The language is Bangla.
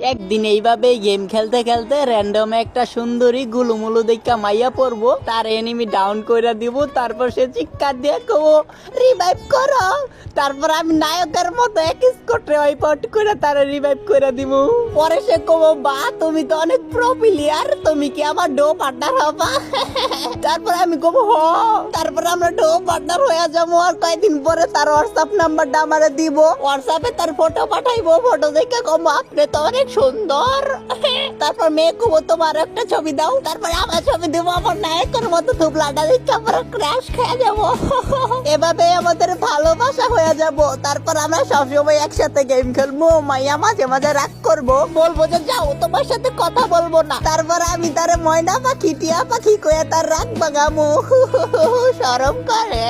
একদিন এইভাবে গেম খেলতে খেলতে র্যান্ডম একটা সুন্দরী গুলুমুলু দেখা মাইয়া পড়বো, তার এনিমি ডাউন কইরা দিব, তারপর সে চিৎকার দিয়ে কবো রিভাইভ করো, তারপর আমি নায়কের মতো এক স্কোটে ওয়াইপআউট করে তারে রিভাইভ করে দিব। পরে সে কবো বা তুমি তো অনেক প্রো প্লেয়ার, তুমি কি আমার ডো পার্টনার হবা? তারপর আমি কবো হ, তারপর আমরা ডো পার্টনার হয়ে যাবো। আর কয়েকদিন পরে তার হোয়াটসঅ্যাপ নাম্বারটা আমারে দিব, হোয়াটসঅ্যাপে তার ফটো পাঠাইবো, ফটো দেখে কবো আপনি তো অনেক সুন্দর। তারপর মেয়ে কবো তোমার একটা ছবি দাও, তারপর আমার ছবি দেবো, আমার নায়কের মতো থুবলাটা দেখে আমরা ক্র্যাশ খেয়ে যাবো। এভাবে আমাদের ভালোবাসা হয়ে যাব। তারপর আমরা সবসময় একসাথে গেম খেলবো, মাইয়া মাঝে মাঝে রাগ করবো, বলবো যে যাও তোমার সাথে কথা বলবো না, তারপর আমি তারে ময়না পাখি টিয়া পাখি কয়ে তার রাগ বাগামু। শরম করে।